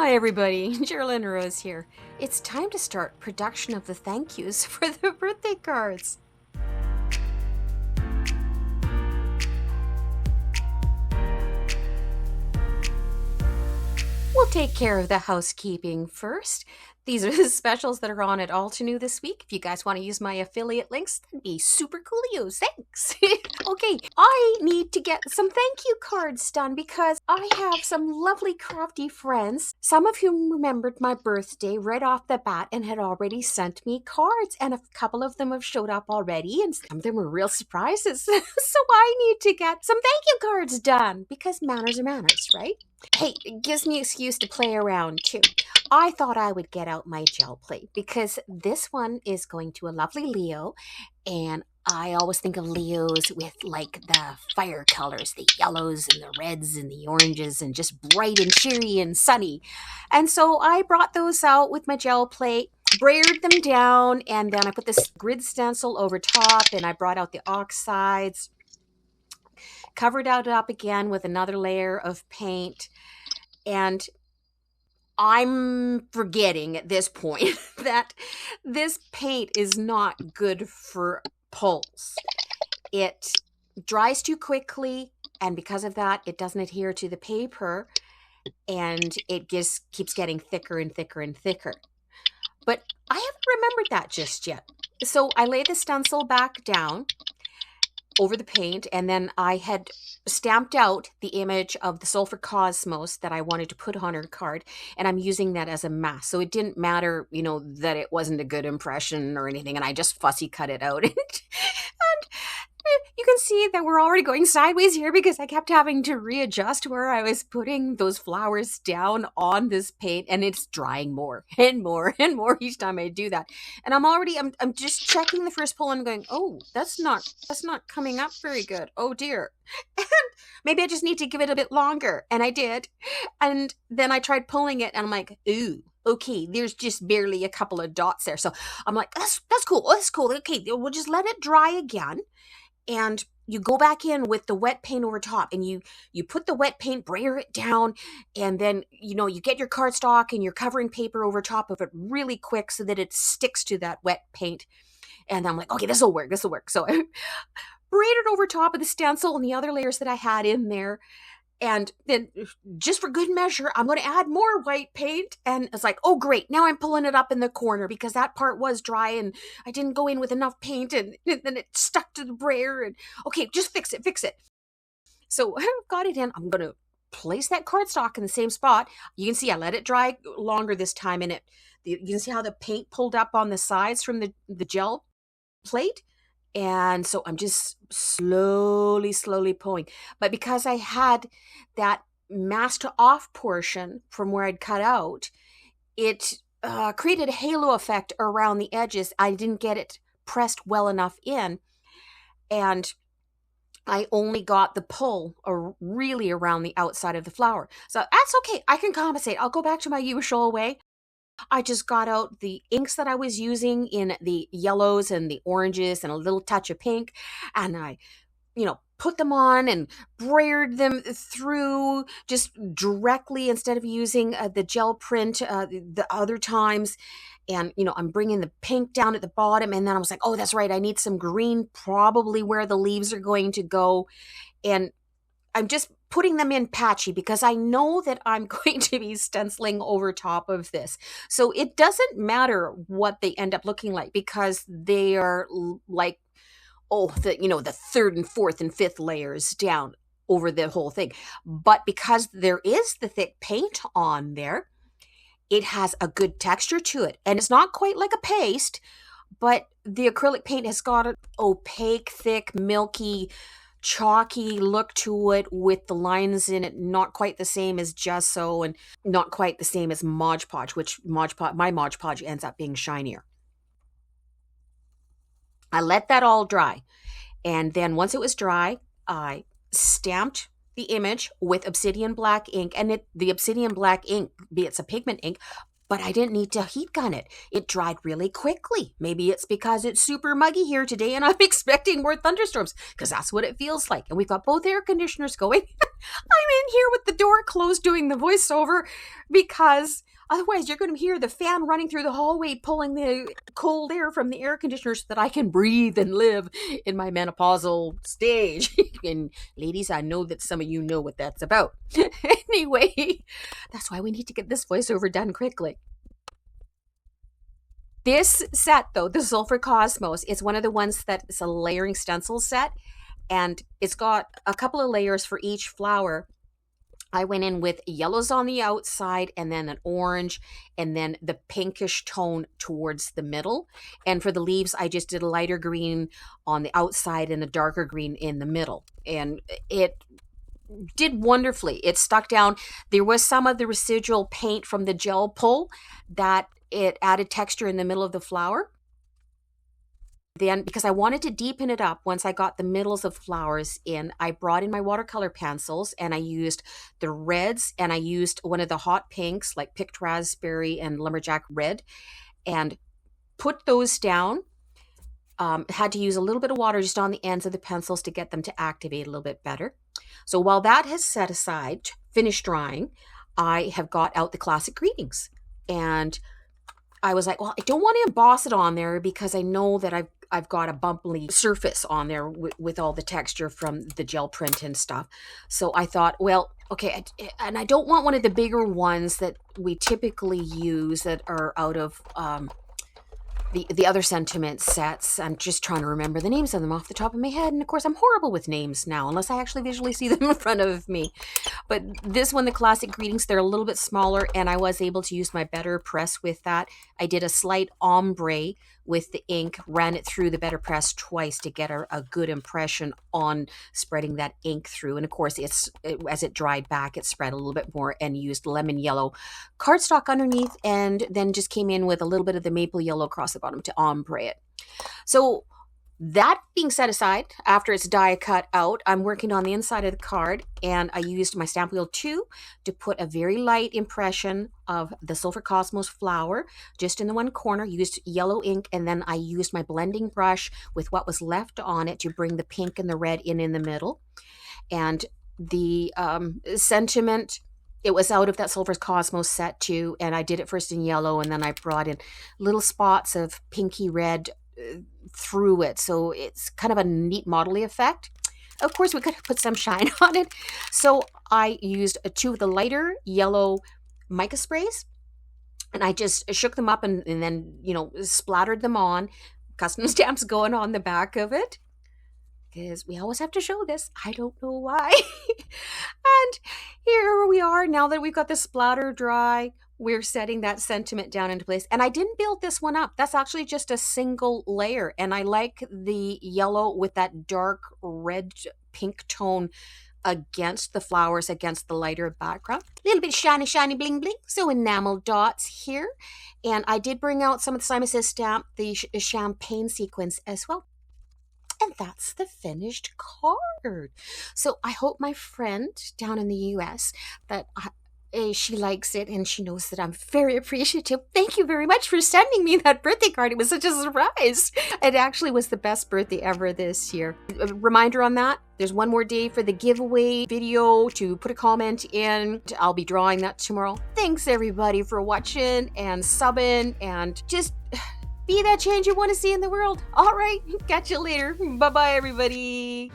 Hi everybody, Geraldine Rose here. It's time to start production of the thank yous for the birthday cards. We'll take care of the housekeeping first. These are the specials that are on at Altenew this week. If you guys want to use my affiliate links, that'd be super coolio. Thanks. Okay, I need to get some thank you cards done because I have some lovely crafty friends, some of whom remembered my birthday right off the bat and had already sent me cards, and a couple of them have showed up already, and some of them were real surprises. So I need to get some thank you cards done because manners are manners, right? Hey, it gives me an excuse to play around too. I thought I would get out my gel plate because this one is going to a lovely Leo, and I always think of Leos with like the fire colors, the yellows and the reds and the oranges, and just bright and cheery and sunny. And so I brought those out with my gel plate, brayered them down, and then I put this grid stencil over top, and I brought out the oxides, covered it up again with another layer of paint, and I'm forgetting at this point that this paint is not good for pulls. It dries too quickly, and because of that, it doesn't adhere to the paper, and it just keeps getting thicker and thicker and thicker. But I haven't remembered that just yet. So I laid the stencil back down over the paint, and then I had stamped out the image of the Sulfur Cosmos that I wanted to put on her card, and I'm using that as a mask. So it didn't matter, that it wasn't a good impression or anything, and I just fussy cut it out. And you can see that we're already going sideways here because I kept having to readjust where I was putting those flowers down on this paint, and it's drying more and more and more each time I do that. And I'm just checking the first pull and going, oh, that's not coming up very good. Oh dear. And maybe I just need to give it a bit longer. And I did. And then I tried pulling it and I'm like, ooh, okay, there's just barely a couple of dots there. So I'm like, that's cool. Oh, that's cool. Okay, we'll just let it dry again. And you go back in with the wet paint over top, and you put the wet paint, brayer it down, and then, you get your cardstock and your covering paper over top of it really quick so that it sticks to that wet paint. And I'm like, okay, this will work. So I braided it over top of the stencil and the other layers that I had in there. And then just for good measure, I'm going to add more white paint. And it's like, oh, great. Now I'm pulling it up in the corner because that part was dry and I didn't go in with enough paint, and then it stuck to the brayer. And okay, just fix it. So I've got it in. I'm going to place that cardstock in the same spot. You can see I let it dry longer this time. And you can see how the paint pulled up on the sides from the gel plate. And so I'm just slowly pulling. But because I had that masked off portion from where I'd cut out, it created a halo effect around the edges. I didn't get it pressed well enough in. And I only got the pull really around the outside of the flower. So that's okay. I can compensate. I'll go back to my usual way. I just got out the inks that I was using in the yellows and the oranges and a little touch of pink. And I, put them on and brayered them through just directly instead of using the gel print the other times. And, I'm bringing the pink down at the bottom. And then I was like, oh, that's right. I need some green, probably where the leaves are going to go. And I'm just putting them in patchy because I know that I'm going to be stenciling over top of this. So it doesn't matter what they end up looking like because they are like, the third and fourth and fifth layers down over the whole thing. But because there is the thick paint on there, it has a good texture to it. And it's not quite like a paste, but the acrylic paint has got an opaque, thick, milky, chalky look to it with the lines in it not quite the same as gesso and not quite the same as Mod Podge, which my Mod Podge ends up being shinier. I let that all dry, and then once it was dry, I stamped the image with obsidian black ink, and the obsidian black ink, be it's a pigment ink, but I didn't need to heat gun it. It dried really quickly. Maybe it's because it's super muggy here today and I'm expecting more thunderstorms, because that's what it feels like. And we've got both air conditioners going. I'm in here with the door closed doing the voiceover, because otherwise you're going to hear the fan running through the hallway pulling the cold air from the air conditioner so that I can breathe and live in my menopausal stage. And ladies, I know that some of you know what that's about. Anyway, that's why we need to get this voiceover done quickly. This set, though, the Sulfur Cosmos, is one of the ones that is a layering stencil set, and it's got a couple of layers for each flower. I went in with yellows on the outside and then an orange and then the pinkish tone towards the middle. And for the leaves, I just did a lighter green on the outside and a darker green in the middle. And it did wonderfully. It stuck down. There was some of the residual paint from the gel pull that it added texture in the middle of the flower. Then, because I wanted to deepen it up once I got the middles of flowers in, I brought in my watercolor pencils and I used the reds and I used one of the hot pinks like picked raspberry and lumberjack red and put those down. Had to use a little bit of water just on the ends of the pencils to get them to activate a little bit better. So while that has set aside, finished drying, I have got out the classic greetings. And I was like, well, I don't want to emboss it on there because I know that I've got a bumpy surface on there with all the texture from the gel print and stuff. So I thought, well, okay, and I don't want one of the bigger ones that we typically use that are out of the other sentiment sets. I'm just trying to remember the names of them off the top of my head. And of course, I'm horrible with names now, unless I actually visually see them in front of me. But this one, the classic greetings, they're a little bit smaller, and I was able to use my better press with that. I did a slight ombre with the ink, ran it through the better press twice to get a good impression on spreading that ink through. And of course, as it dried back, it spread a little bit more, and used lemon yellow cardstock underneath, and then just came in with a little bit of the maple yellow across the bottom to ombre it. So that being set aside, after it's die cut out, I'm working on the inside of the card, and I used my Stamp Wheel 2 to put a very light impression of the Sulfur Cosmos flower just in the one corner, used yellow ink, and then I used my blending brush with what was left on it to bring the pink and the red in the middle. And the sentiment, it was out of that Sulfur Cosmos set too, and I did it first in yellow, and then I brought in little spots of pinky red through it, so it's kind of a neat modelly effect. Of course, we could put some shine on it, so I used 2 of the lighter yellow mica sprays, and I just shook them up and then, you know, splattered them on. Custom stamps going on the back of it, because we always have to show this. I don't know why. And here we are, now that we've got the splatter dry, we're setting that sentiment down into place. And I didn't build this one up. That's actually just a single layer. And I like the yellow with that dark red pink tone against the flowers, against the lighter background. A little bit shiny, shiny, bling, bling. So enamel dots here. And I did bring out some of the Simon Says stamp, the champagne sequence as well. And that's the finished card. So I hope my friend down in the US that she likes it, and she knows that I'm very appreciative. Thank you very much for sending me that birthday card. It was such a surprise. It actually was the best birthday ever this year. A reminder on that, there's one more day for the giveaway video to put a comment in. I'll be drawing that tomorrow. Thanks everybody for watching and subbing, and just be that change you want to see in the world. All right, catch you later. Bye-bye, everybody.